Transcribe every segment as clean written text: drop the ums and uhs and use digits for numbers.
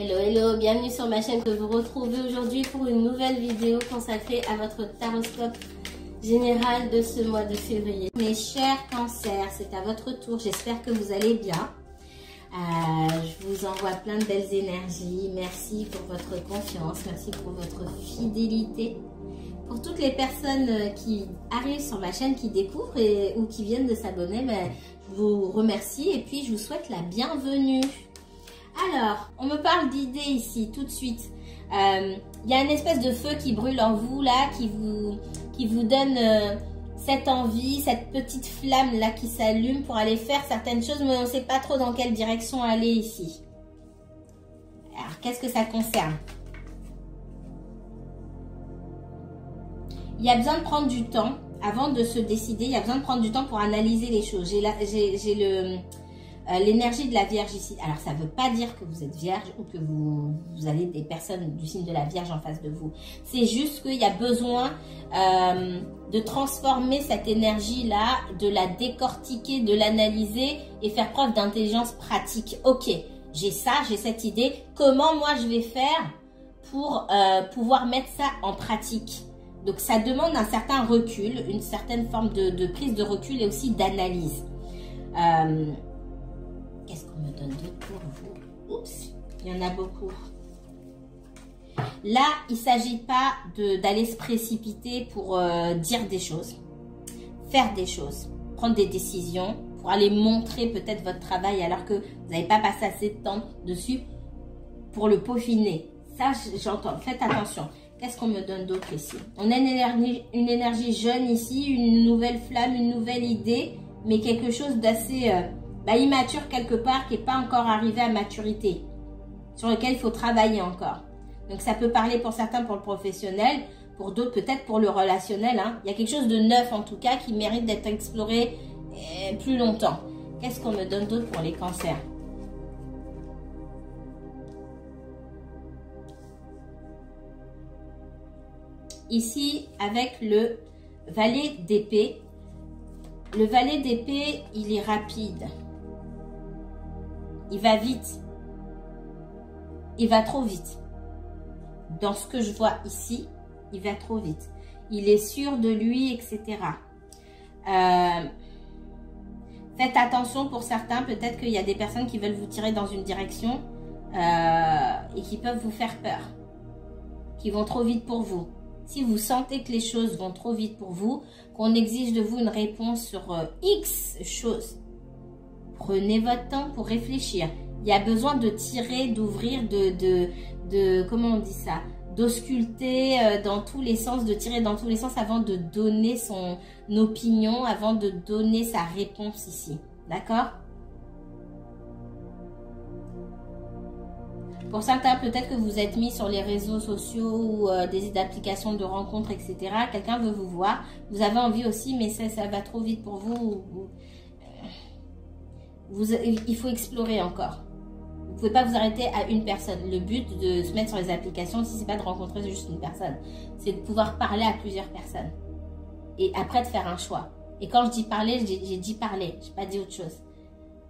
Hello, hello, bienvenue sur ma chaîne que vous retrouvez aujourd'hui pour une nouvelle vidéo consacrée à votre taroscope général de ce mois de février. Mes chers cancers, c'est à votre tour, j'espère que vous allez bien. Je vous envoie plein de belles énergies, merci pour votre confiance, merci pour votre fidélité. Pour toutes les personnes qui arrivent sur ma chaîne, qui découvrent ou qui viennent de s'abonner, je vous remercie et puis je vous souhaite la bienvenue. Alors, on me parle d'idées ici, tout de suite. Il y a une espèce de feu qui brûle en vous, là, qui vous donne cette envie, cette petite flamme, là, qui s'allume pour aller faire certaines choses, mais on ne sait pas trop dans quelle direction aller ici. Alors, qu'est-ce que ça concerne? Il y a besoin de prendre du temps, avant de se décider, il y a besoin de prendre du temps pour analyser les choses. J'ai l'énergie de la Vierge ici. Alors, ça ne veut pas dire que vous êtes Vierge ou que vous avez des personnes du signe de la Vierge en face de vous. C'est juste qu'il y a besoin de transformer cette énergie-là, de la décortiquer, de l'analyser et faire preuve d'intelligence pratique. Ok, j'ai ça, j'ai cette idée. Comment moi je vais faire pour pouvoir mettre ça en pratique? Donc, ça demande un certain recul, une certaine forme de prise de recul et aussi d'analyse. Qu'est-ce qu'on me donne d'autre pour vous? Oups, il y en a beaucoup. Là, il ne s'agit pas d'aller se précipiter pour dire des choses, faire des choses, prendre des décisions pour aller montrer peut-être votre travail alors que vous n'avez pas passé assez de temps dessus pour le peaufiner. Ça, j'entends. Faites attention. Qu'est-ce qu'on me donne d'autre ici? On a une énergie jeune ici, une nouvelle flamme, une nouvelle idée, mais quelque chose d'assez immature quelque part, qui n'est pas encore arrivé à maturité, sur lequel il faut travailler encore. Donc ça peut parler pour certains pour le professionnel, pour d'autres peut-être pour le relationnel. Hein. Il y a quelque chose de neuf en tout cas qui mérite d'être exploré plus longtemps. Qu'est-ce qu'on me donne d'autre pour les cancers? Ici, avec le valet d'épée. Le valet d'épée, il est rapide. Il va vite. Il va trop vite. Dans ce que je vois ici, il va trop vite. Il est sûr de lui, etc. Faites attention pour certains. Peut-être qu'il y a des personnes qui veulent vous tirer dans une direction et qui peuvent vous faire peur. Qui vont trop vite pour vous. Si vous sentez que les choses vont trop vite pour vous, qu'on exige de vous une réponse sur X choses, prenez votre temps pour réfléchir. Il y a besoin de tirer, d'ouvrir, comment on dit ça, d'ausculter dans tous les sens, de tirer dans tous les sens avant de donner son opinion, avant de donner sa réponse ici. D'accord ? Pour certains, peut-être que vous êtes mis sur les réseaux sociaux ou des applications de rencontres, etc. Quelqu'un veut vous voir. Vous avez envie aussi, mais ça va trop vite pour vous. Il faut explorer encore. Vous ne pouvez pas vous arrêter à une personne. Le but de se mettre sur les applications, si ce n'est pas de rencontrer juste une personne, c'est de pouvoir parler à plusieurs personnes. Et après, de faire un choix. Et quand je dis parler, j'ai dit parler. Je n'ai pas dit autre chose.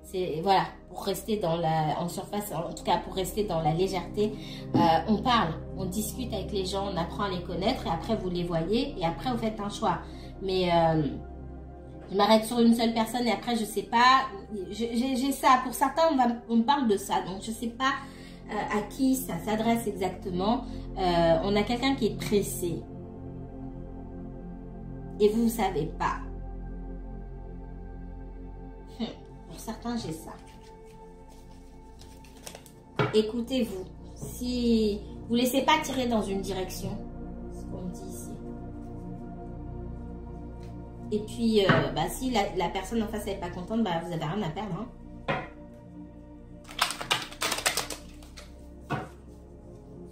C'est voilà, pour rester en surface, en tout cas pour rester dans la légèreté, on parle, on discute avec les gens, on apprend à les connaître et après vous les voyez et après vous faites un choix. Mais je m'arrête sur une seule personne et après je sais pas, j'ai ça. Pour certains on me parle de ça, donc je sais pas à qui ça s'adresse exactement. On a quelqu'un qui est pressé et vous savez pas. Pour certains, j'ai ça. Écoutez-vous. Si vous ne laissez pas tirer dans une direction, c'est ce qu'on me dit ici. Et puis, si la personne en face n'est pas contente, vous n'avez rien à perdre. Hein.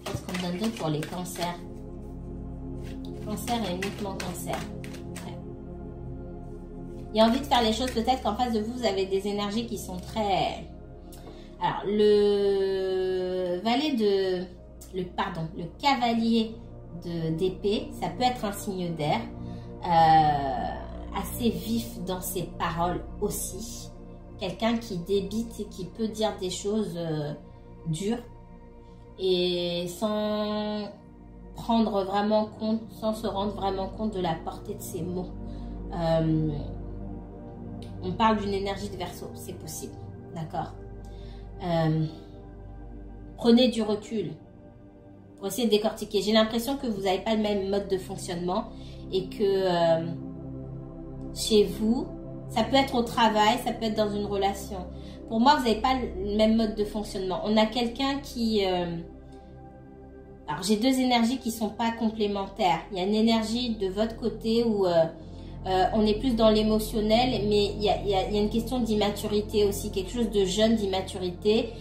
Qu'est-ce qu'on me donne d'autre pour les cancers? Cancer et uniquement cancer. Il y a envie de faire les choses, peut-être qu'en face de vous, vous avez des énergies qui sont très... Alors, le cavalier d'épée, ça peut être un signe d'air, assez vif dans ses paroles aussi. Quelqu'un qui débite et qui peut dire des choses dures. et sans prendre vraiment compte, sans se rendre vraiment compte de la portée de ces mots. On parle d'une énergie de Verseau, c'est possible, d'accord. Prenez du recul pour essayer de décortiquer. J'ai l'impression que vous n'avez pas le même mode de fonctionnement et que chez vous, ça peut être au travail, ça peut être dans une relation. Pour moi, vous n'avez pas le même mode de fonctionnement. On a quelqu'un qui... alors, j'ai deux énergies qui ne sont pas complémentaires. Il y a une énergie de votre côté où on est plus dans l'émotionnel, mais il y a une question d'immaturité aussi, quelque chose de jeune, d'immaturité,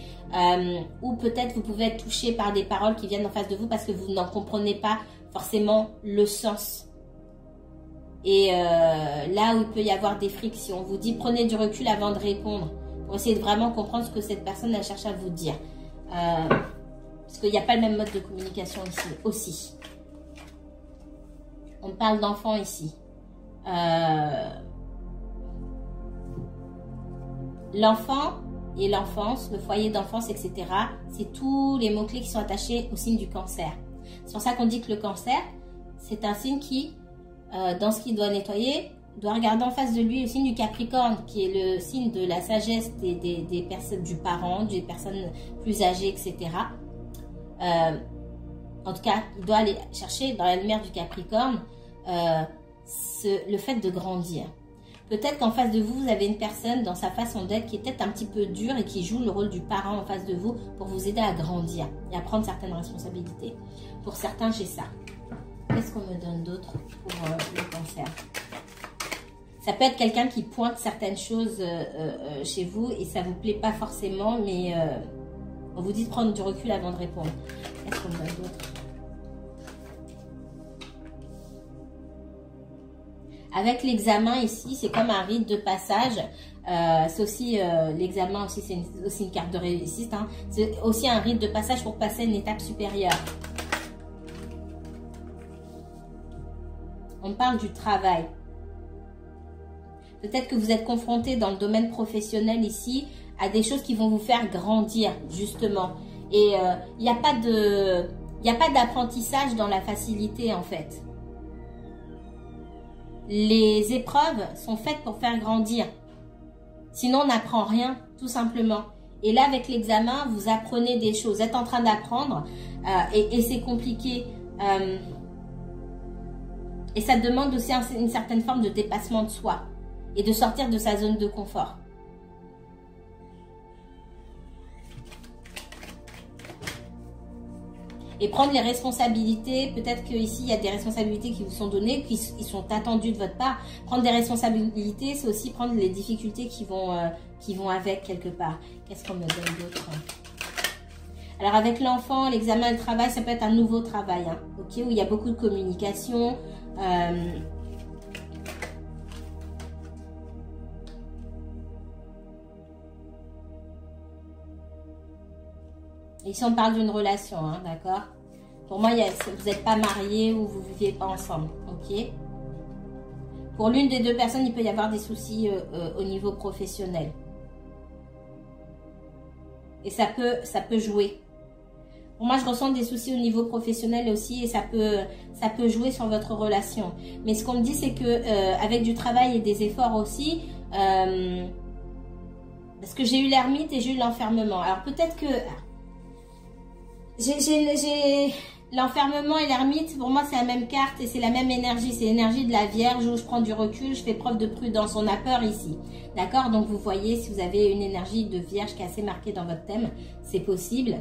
où peut-être vous pouvez être touché par des paroles qui viennent en face de vous parce que vous n'en comprenez pas forcément le sens. Et là où il peut y avoir des frictions, on vous dit prenez du recul avant de répondre, pour essayer de vraiment comprendre ce que cette personne elle cherche à vous dire. Parce qu'il n'y a pas le même mode de communication ici aussi. On parle d'enfants ici. L'enfant et l'enfance, le foyer d'enfance, etc. C'est tous les mots-clés qui sont attachés au signe du cancer. C'est pour ça qu'on dit que le cancer, c'est un signe qui, dans ce qu'il doit nettoyer, doit regarder en face de lui le signe du Capricorne, qui est le signe de la sagesse des personnes, du parent, des personnes plus âgées, etc. En tout cas, il doit aller chercher dans la lumière du Capricorne le fait de grandir. Peut-être qu'en face de vous, vous avez une personne dans sa façon d'être qui est peut-être un petit peu dure et qui joue le rôle du parent en face de vous pour vous aider à grandir et à prendre certaines responsabilités. Pour certains, j'ai ça. Qu'est-ce qu'on me donne d'autre pour le cancer? Ça peut être quelqu'un qui pointe certaines choses chez vous et ça ne vous plaît pas forcément, mais on vous dit de prendre du recul avant de répondre. Qu'est-ce qu'on me donne d'autre? Avec l'examen ici, c'est comme un rite de passage. C'est aussi l'examen aussi, c'est aussi une carte de réussite. Hein. C'est aussi un rite de passage pour passer à une étape supérieure. On parle du travail. Peut-être que vous êtes confronté dans le domaine professionnel ici à des choses qui vont vous faire grandir justement. Et il n'y a pas d'apprentissage dans la facilité en fait. Les épreuves sont faites pour faire grandir. Sinon, on n'apprend rien, tout simplement. Et là, avec l'examen, vous apprenez des choses. Vous êtes en train d'apprendre et c'est compliqué. Et ça demande aussi une certaine forme de dépassement de soi et de sortir de sa zone de confort. Et prendre les responsabilités, peut-être qu'ici, il y a des responsabilités qui vous sont données, qui sont attendues de votre part. Prendre des responsabilités, c'est aussi prendre les difficultés qui vont avec quelque part. Qu'est-ce qu'on me donne d'autre? Alors, avec l'enfant, l'examen et le travail, ça peut être un nouveau travail, hein, okay, où il y a beaucoup de communication. Ici, on parle d'une relation, hein, d'accord? Pour moi, vous n'êtes pas mariés ou vous ne vivez pas ensemble, ok? Pour l'une des deux personnes, il peut y avoir des soucis au niveau professionnel. Et ça peut jouer. Pour moi, je ressens des soucis au niveau professionnel aussi et ça peut jouer sur votre relation. Mais ce qu'on me dit, c'est que avec du travail et des efforts aussi, parce que j'ai eu l'ermite et j'ai eu l'enfermement. Alors peut-être que j'ai l'enfermement et l'ermite, pour moi c'est la même carte et c'est la même énergie, c'est l'énergie de la Vierge où je prends du recul, je fais preuve de prudence, on a peur ici, d'accord? Donc vous voyez, si vous avez une énergie de Vierge qui est assez marquée dans votre thème, c'est possible.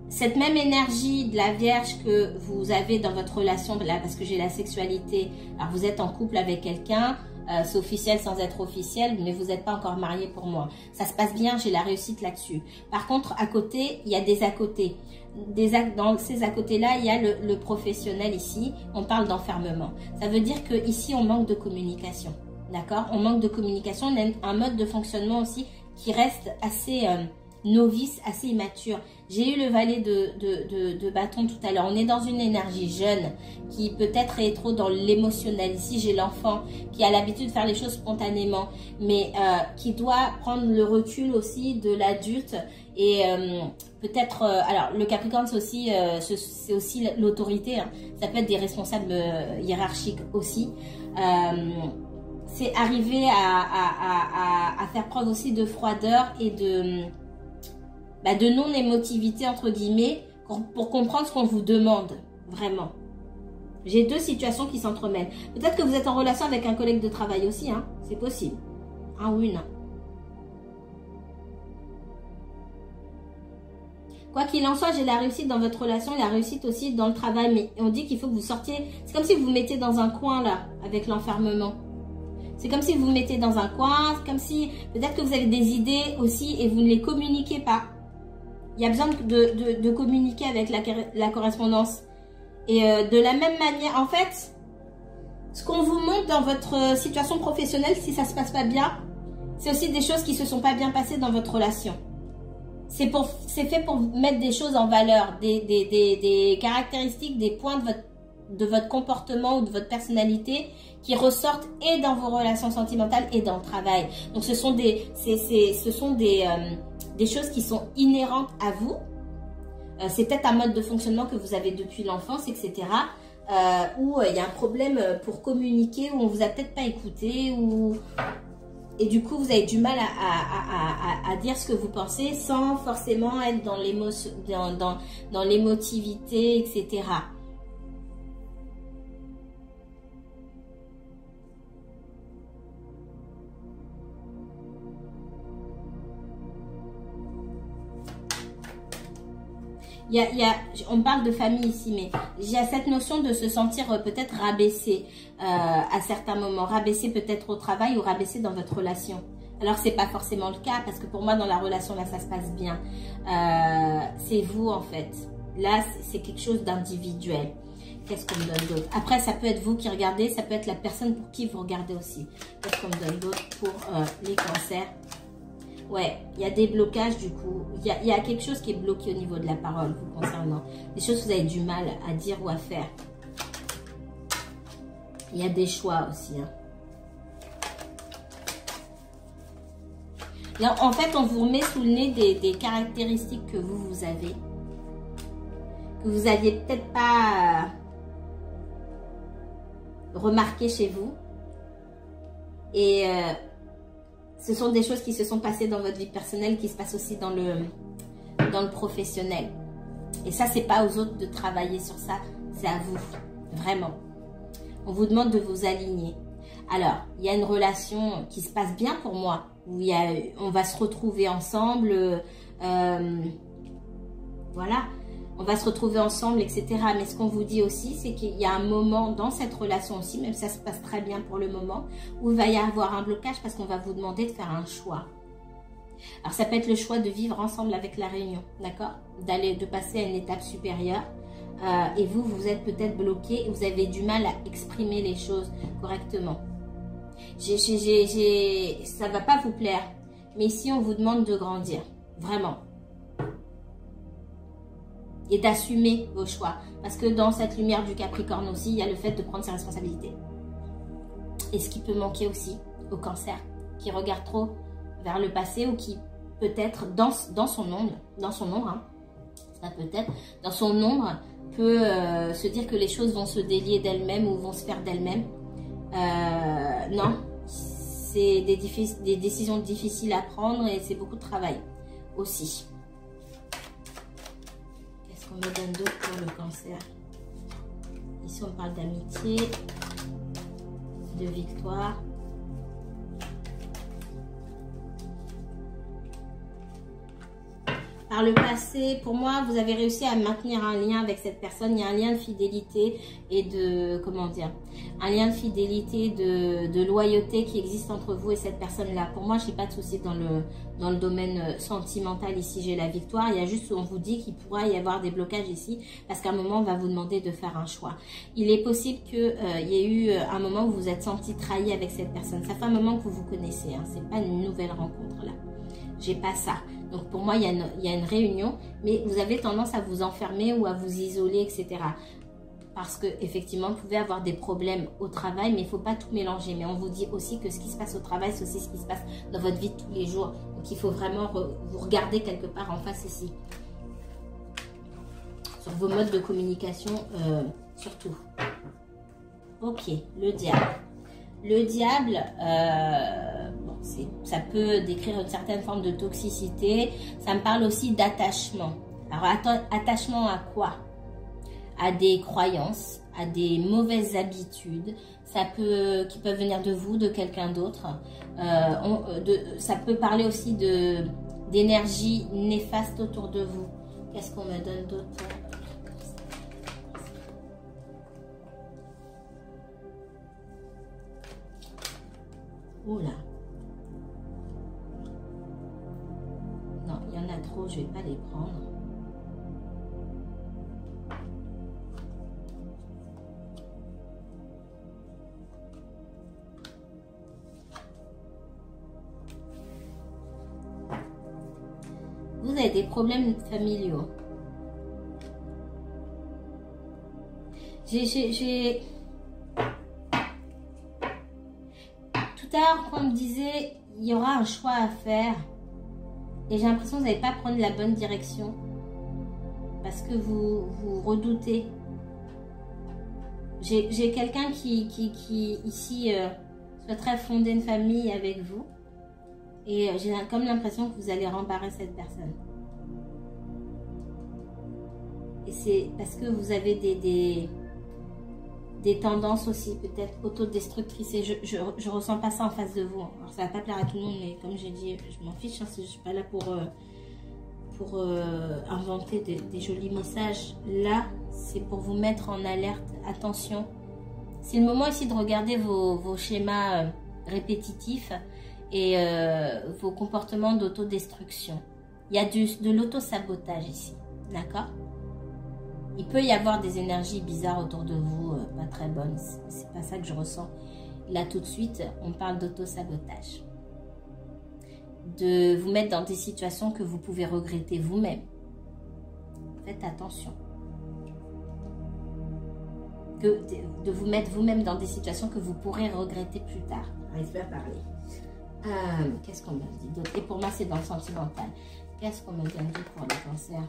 Cette même énergie de la Vierge que vous avez dans votre relation, là, parce que j'ai la sexualité, alors vous êtes en couple avec quelqu'un, c'est officiel sans être officiel, mais vous n'êtes pas encore marié pour moi. Ça se passe bien, j'ai la réussite là-dessus. Par contre, à côté, il y a des à côté. Dans ces à côté-là, il y a le professionnel ici. On parle d'enfermement. Ça veut dire qu'ici, on manque de communication. D'accord? On manque de communication. On a un mode de fonctionnement aussi qui reste assez novice, assez immature. J'ai eu le valet de bâton tout à l'heure. On est dans une énergie jeune qui peut-être est trop dans l'émotionnel. Ici, j'ai l'enfant qui a l'habitude de faire les choses spontanément, mais qui doit prendre le recul aussi de l'adulte. Et peut-être, alors le Capricorne, c'est aussi l'autorité. Hein. Ça peut être des responsables hiérarchiques aussi. C'est arriver à faire preuve aussi de froideur et de non-émotivité, entre guillemets, pour comprendre ce qu'on vous demande, vraiment. J'ai deux situations qui s'entremêlent. Peut-être que vous êtes en relation avec un collègue de travail aussi, hein, c'est possible. Un ou une. Quoi qu'il en soit, j'ai la réussite dans votre relation et la réussite aussi dans le travail. Mais on dit qu'il faut que vous sortiez. C'est comme si vous vous mettez dans un coin là, avec l'enfermement. C'est comme si vous vous mettez dans un coin. C'est comme si peut-être que vous avez des idées aussi et vous ne les communiquez pas. Il y a besoin de communiquer avec la correspondance. Et de la même manière, en fait, ce qu'on vous montre dans votre situation professionnelle, si ça ne se passe pas bien, c'est aussi des choses qui ne se sont pas bien passées dans votre relation. C'est fait pour mettre des choses en valeur, des caractéristiques, des points de votre comportement ou de votre personnalité qui ressortent et dans vos relations sentimentales et dans le travail. Donc ce sont des choses qui sont inhérentes à vous. C'est peut-être un mode de fonctionnement que vous avez depuis l'enfance, etc. Où il y a un problème pour communiquer, où on vous a peut-être pas écouté, et du coup vous avez du mal à dire ce que vous pensez sans forcément être dans l'émotion, dans l'émotivité, etc. On parle de famille ici, mais il y a cette notion de se sentir peut-être rabaissé à certains moments, rabaissé peut-être au travail ou rabaissé dans votre relation. Alors c'est pas forcément le cas parce que pour moi dans la relation là ça se passe bien. C'est vous en fait. Là c'est quelque chose d'individuel. Qu'est-ce qu'on me donne d'autre? Après ça peut être vous qui regardez, ça peut être la personne pour qui vous regardez aussi. Qu'est-ce qu'on me donne d'autre pour les cancers? Ouais, il y a des blocages du coup. Il y a quelque chose qui est bloqué au niveau de la parole vous concernant. Des choses que vous avez du mal à dire ou à faire. Il y a des choix aussi. Hein. Là, en fait, on vous remet sous le nez des caractéristiques que vous avez. Que vous n'aviez peut-être pas remarqué chez vous. Et... ce sont des choses qui se sont passées dans votre vie personnelle, qui se passent aussi dans le professionnel. Et ça, c'est pas aux autres de travailler sur ça, c'est à vous, vraiment. On vous demande de vous aligner. Alors, il y a une relation qui se passe bien pour moi, où on va se retrouver ensemble, voilà. On va se retrouver ensemble, etc. Mais ce qu'on vous dit aussi, c'est qu'il y a un moment dans cette relation aussi, même si ça se passe très bien pour le moment, où il va y avoir un blocage parce qu'on va vous demander de faire un choix. Alors, ça peut être le choix de vivre ensemble avec la réunion, d'accord? De passer à une étape supérieure. Et vous êtes peut-être bloqué et vous avez du mal à exprimer les choses correctement. Ça ne va pas vous plaire. Mais ici, on vous demande de grandir. Vraiment. Et d'assumer vos choix. Parce que dans cette lumière du Capricorne aussi, il y a le fait de prendre ses responsabilités. Et ce qui peut manquer aussi au Cancer, qui regarde trop vers le passé ou qui peut-être dans son ombre, hein, ça peut-être, dans son ombre, peut se dire que les choses vont se délier d'elles-mêmes ou vont se faire d'elles-mêmes. Non, c'est des décisions difficiles à prendre et c'est beaucoup de travail aussi. On me donne d'autres pour le Cancer. Ici, on parle d'amitié, de victoire. Par le passé, pour moi, vous avez réussi à maintenir un lien avec cette personne. Il y a un lien de fidélité et de, comment dire, un lien de fidélité, de loyauté qui existe entre vous et cette personne-là. Pour moi, je n'ai pas de souci dans le domaine sentimental. Ici, j'ai la victoire. Il y a juste, on vous dit qu'il pourra y avoir des blocages ici parce qu'à un moment, on va vous demander de faire un choix. Il est possible qu'il y ait eu un moment où vous vous êtes senti trahi avec cette personne. Ça fait un moment que vous vous connaissez. Hein. Ce n'est pas une nouvelle rencontre là. j'ai pas ça. Donc pour moi, il y a une réunion, mais vous avez tendance à vous enfermer ou à vous isoler, etc. Parce que effectivement, vous pouvez avoir des problèmes au travail, mais il ne faut pas tout mélanger. Mais on vous dit aussi que ce qui se passe au travail, c'est aussi ce qui se passe dans votre vie de tous les jours. Donc il faut vraiment vous regarder quelque part en face ici. Sur vos modes de communication, surtout. Ok, le diable. Le diable, bon, ça peut décrire une certaine forme de toxicité. Ça me parle aussi d'attachement. Alors, attachement à quoi? À des croyances, à des mauvaises habitudes, qui peuvent venir de vous, de quelqu'un d'autre. Ça peut parler aussi d'énergie néfaste autour de vous. Qu'est-ce qu'on me donne d'autre? Oula. Non, il y en a trop, je ne vais pas les prendre. Vous avez des problèmes familiaux. Tout à l'heure, quand on me disait, il y aura un choix à faire. Et j'ai l'impression que vous n'allez pas prendre la bonne direction. Parce que vous redoutez. J'ai quelqu'un qui ici, souhaiterait fonder une famille avec vous. Et j'ai comme l'impression que vous allez rembarrer cette personne. Et c'est parce que vous avez des tendances aussi peut-être autodestructrices. Et je ressens pas ça en face de vous. Alors ça va pas plaire à tout le monde, mais comme j'ai dit, je m'en fiche. Hein, je suis pas là pour inventer des jolis messages. Là, c'est pour vous mettre en alerte. Attention. C'est le moment ici de regarder vos schémas répétitifs et vos comportements d'autodestruction. Il y a de l'auto-sabotage ici, d'accord? Il peut y avoir des énergies bizarres autour de vous, pas très bonnes, c'est pas ça que je ressens. Là tout de suite, on parle d'auto-sabotage. De vous mettre dans des situations que vous pouvez regretter vous-même. Faites attention. De vous mettre vous-même dans des situations que vous pourrez regretter plus tard. J'arrive pas à parler. Qu'est-ce qu'on me dit d'autre? Et pour moi, c'est dans le sentimental. Qu'est-ce qu'on me donne pour le cancer?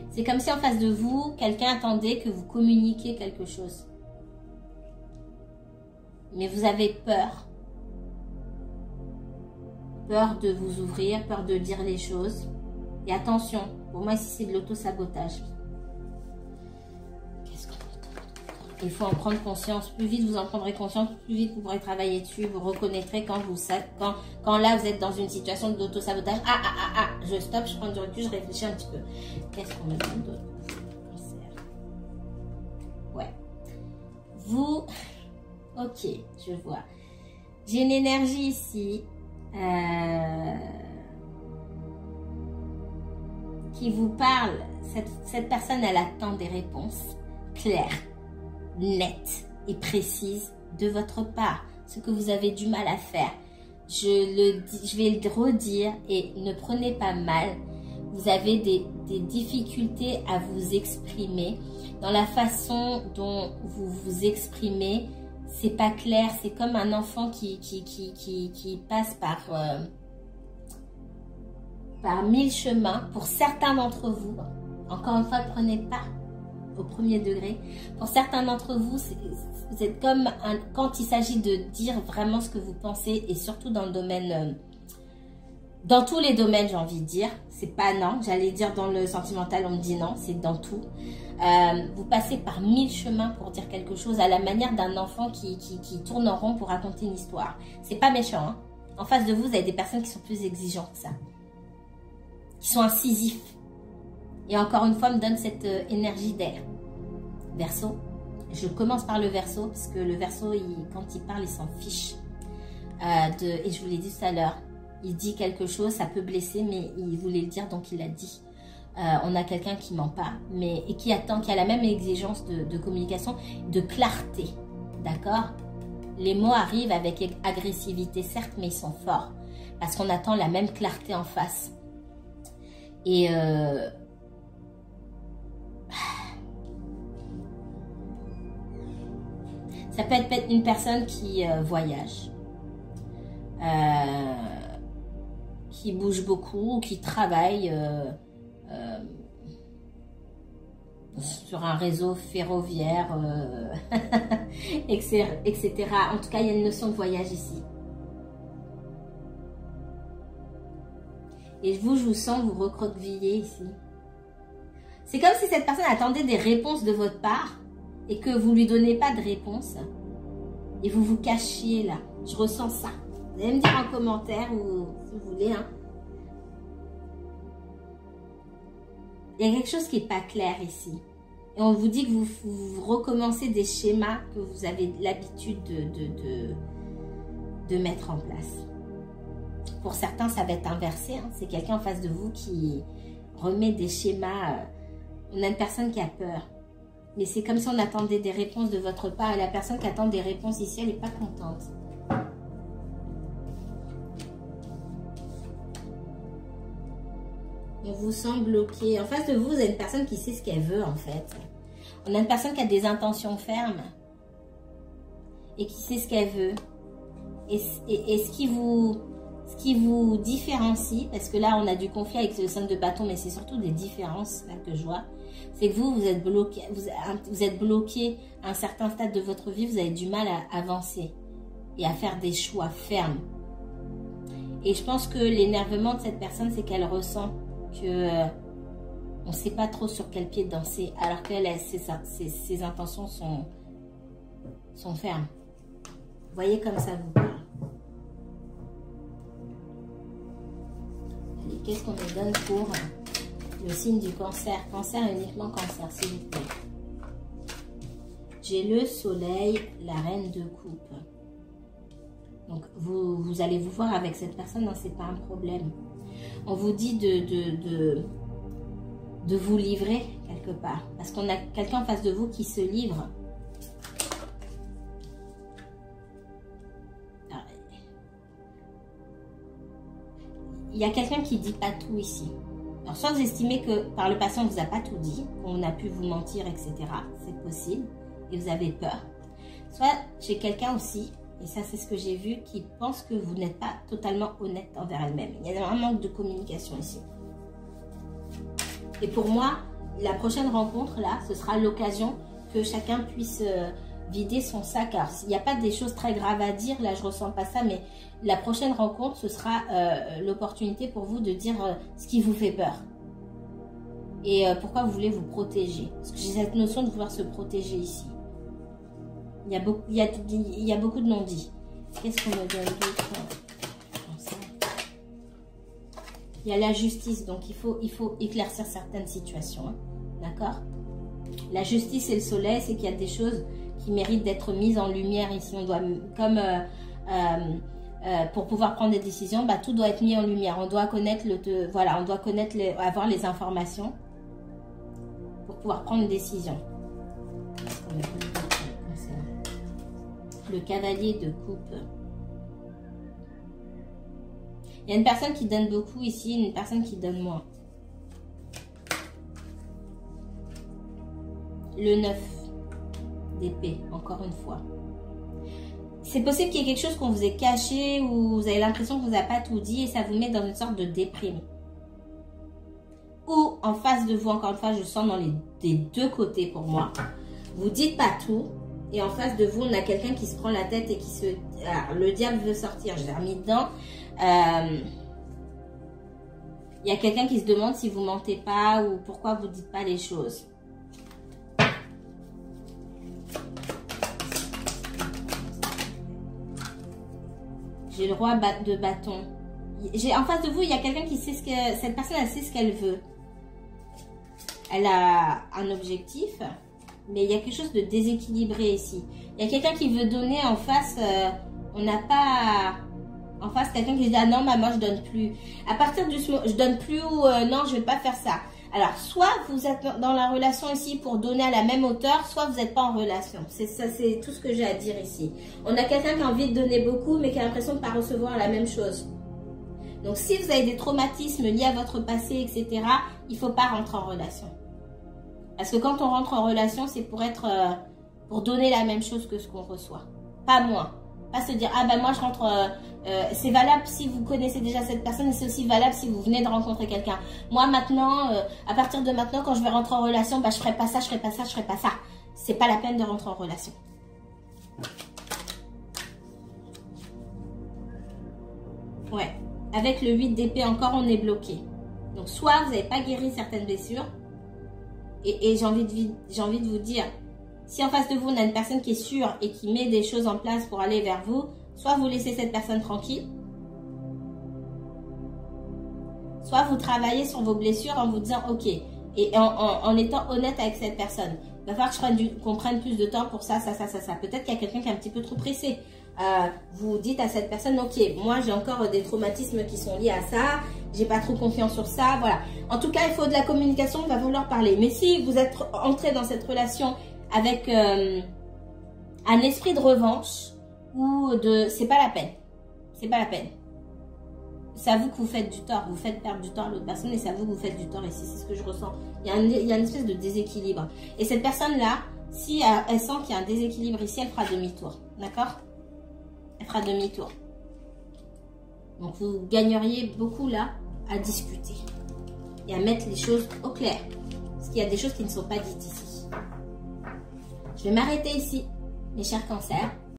C'est comme si en face de vous, quelqu'un attendait que vous communiquiez quelque chose. Mais vous avez peur. Peur de vous ouvrir, peur de dire les choses. Et attention, pour moi ici c'est de l'auto-sabotage. Qu'est-ce qu'on entend? Il faut en prendre conscience. Plus vite vous en prendrez conscience, plus vite vous pourrez travailler dessus. Vous reconnaîtrez quand là vous êtes dans une situation d'auto-sabotage. Je stoppe, je prends du recul, je réfléchis un petit peu. Qu'est-ce qu'on me donne d'autre? Ouais. Vous, ok, je vois. J'ai une énergie ici. Qui vous parle, cette personne, elle attend des réponses claires, nettes et précises de votre part, ce que vous avez du mal à faire. Je vais le redire et ne prenez pas mal. Vous avez des difficultés à vous exprimer. Dans la façon dont vous vous exprimez, c'est pas clair. C'est comme un enfant qui passe par 1000 chemins. Pour certains d'entre vous, encore une fois, prenez pas au premier degré. Pour certains d'entre vous, vous êtes comme quand il s'agit de dire vraiment ce que vous pensez, et surtout dans le domaine, dans tous les domaines, j'ai envie de dire. C'est pas non, j'allais dire dans le sentimental, on me dit non, c'est dans tout. Vous passez par 1000 chemins pour dire quelque chose, à la manière d'un enfant qui tourne en rond pour raconter une histoire. C'est pas méchant, hein. En face de vous, vous avez des personnes qui sont plus exigeantes que ça, qui sont incisifs. Et encore une fois, me donne cette énergie d'air. Verseau. Je commence par le Verseau, parce que le Verseau, quand il parle, il s'en fiche. Et je vous l'ai dit tout à l'heure, il dit quelque chose, ça peut blesser, mais il voulait le dire, donc il l'a dit. on a quelqu'un qui ment pas, mais et qui attend, qui a la même exigence de communication, de clarté, d'accord? Les mots arrivent avec agressivité, certes, mais ils sont forts, parce qu'on attend la même clarté en face. Et ça peut être une personne qui voyage, qui bouge beaucoup, qui travaille sur un réseau ferroviaire, etc. En tout cas, il y a une notion de voyage ici. Et vous, je vous sens vous recroqueviller ici. C'est comme si cette personne attendait des réponses de votre part et que vous ne lui donnez pas de réponse. Et vous vous cachiez là. Je ressens ça. Vous allez me dire en commentaire ou si vous voulez. Hein. Il y a quelque chose qui n'est pas clair ici. Et on vous dit que vous recommencez des schémas que vous avez l'habitude de mettre en place. Pour certains, ça va être inversé. Hein. C'est quelqu'un en face de vous qui remet des schémas. On a une personne qui a peur. Mais c'est comme si on attendait des réponses de votre part. Et la personne qui attend des réponses ici, elle n'est pas contente. On vous sent bloqué. En face de vous, vous avez une personne qui sait ce qu'elle veut en fait. On a une personne qui a des intentions fermes. Et qui sait ce qu'elle veut. Et ce qui vous différencie, parce que là on a du conflit avec le 5 de bâton, mais c'est surtout des différences là que je vois, c'est que vous êtes bloqué, vous êtes bloqué à un certain stade de votre vie, vous avez du mal à avancer et à faire des choix fermes. Et je pense que l'énervement de cette personne, c'est qu'elle ressent que on ne sait pas trop sur quel pied danser, alors qu'elle, ses intentions sont fermes. Vous voyez comme ça vous parle. Qu'est-ce qu'on me donne pour le signe du cancer? Cancer, uniquement cancer, s'il vous plaît. J'ai le soleil, la reine de coupe. Donc, vous allez vous voir avec cette personne, non, c'est pas un problème. On vous dit de vous livrer quelque part. Parce qu'on a quelqu'un en face de vous qui se livre. Il y a quelqu'un qui ne dit pas tout ici. Alors, soit vous estimez que par le passé, on ne vous a pas tout dit, qu'on a pu vous mentir, etc. C'est possible. Et vous avez peur. Soit j'ai quelqu'un aussi, et ça c'est ce que j'ai vu, qui pense que vous n'êtes pas totalement honnête envers elle-même. Il y a un manque de communication ici. Et pour moi, la prochaine rencontre, là, ce sera l'occasion que chacun puisse vider son sac. Alors, il n'y a pas des choses très graves à dire, là je ne ressens pas ça, mais la prochaine rencontre, ce sera l'opportunité pour vous de dire ce qui vous fait peur. Et pourquoi vous voulez vous protéger. Parce que j'ai cette notion de vouloir se protéger ici. Il y a beaucoup de non-dits. Qu'est-ce qu'on me donne d'autre? Il y a la justice, donc il faut éclaircir certaines situations. Hein. D'accord? La justice et le soleil, c'est qu'il y a des choses qui méritent d'être mises en lumière ici. On doit, comme pour pouvoir prendre des décisions, bah, tout doit être mis en lumière. On doit connaître voilà, on doit connaître avoir les informations pour pouvoir prendre une décision. Le cavalier de coupe. Il y a une personne qui donne beaucoup ici, une personne qui donne moins. Le 9 d'épée, encore une fois. C'est possible qu'il y ait quelque chose qu'on vous ait caché ou vous avez l'impression qu'on vous a pas tout dit et ça vous met dans une sorte de déprime. Ou en face de vous, encore une fois, je sens des deux côtés pour moi. Vous dites pas tout. Et en face de vous, on a quelqu'un qui se prend la tête et qui se... Alors, le diable veut sortir, je l'ai remis dedans. Il y a quelqu'un qui se demande si vous mentez pas ou pourquoi vous dites pas les choses. J'ai le roi de bâton. En face de vous, il y a quelqu'un qui sait ce que... Cette personne, elle sait ce qu'elle veut. Elle a un objectif... Mais il y a quelque chose de déséquilibré ici. Il y a quelqu'un qui veut donner en face. On n'a pas... En face, quelqu'un qui dit « Ah non, maman, je donne plus. » À partir du... Je donne plus ou « Non, je vais pas faire ça. » Alors, soit vous êtes dans la relation ici pour donner à la même hauteur, soit vous n'êtes pas en relation. C'est ça, c'est tout ce que j'ai à dire ici. On a quelqu'un qui a envie de donner beaucoup, mais qui a l'impression de ne pas recevoir la même chose. Donc, si vous avez des traumatismes liés à votre passé, etc., il ne faut pas rentrer en relation. Parce que quand on rentre en relation, c'est pour donner la même chose que ce qu'on reçoit. Pas moins. Pas se dire, ah ben moi je rentre, c'est valable si vous connaissez déjà cette personne et c'est aussi valable si vous venez de rencontrer quelqu'un. Moi maintenant, à partir de maintenant, quand je vais rentrer en relation, bah, je ferai pas ça, je ferai pas ça, je ferai pas ça. C'est pas la peine de rentrer en relation. Ouais, avec le 8 d'épée encore, on est bloqué. Donc soit vous n'avez pas guéri certaines blessures, et j'ai envie de vous dire, si en face de vous, on a une personne qui est sûre et qui met des choses en place pour aller vers vous, soit vous laissez cette personne tranquille, soit vous travaillez sur vos blessures en vous disant « Ok », et en étant honnête avec cette personne. Il va falloir qu'on prenne plus de temps pour ça, ça, ça, ça, ça. Peut-être qu'il y a quelqu'un qui est un petit peu trop pressé. Vous dites à cette personne « Ok, moi j'ai encore des traumatismes qui sont liés à ça, j'ai pas trop confiance sur ça, voilà. » En tout cas, il faut de la communication, on va vouloir parler. Mais si vous êtes entré dans cette relation avec un esprit de revanche ou de... C'est pas la peine. C'est pas la peine. C'est à vous que vous faites du tort. Vous faites perdre du temps à l'autre personne et c'est à vous que vous faites du tort ici. C'est ce que je ressens. Il y a une espèce de déséquilibre. Et cette personne-là, si elle sent qu'il y a un déséquilibre ici, elle fera demi-tour. D'accord? Elle fera demi-tour. Donc vous gagneriez beaucoup là à discuter et à mettre les choses au clair. Parce qu'il y a des choses qui ne sont pas dites ici. Je vais m'arrêter ici, mes chers cancers.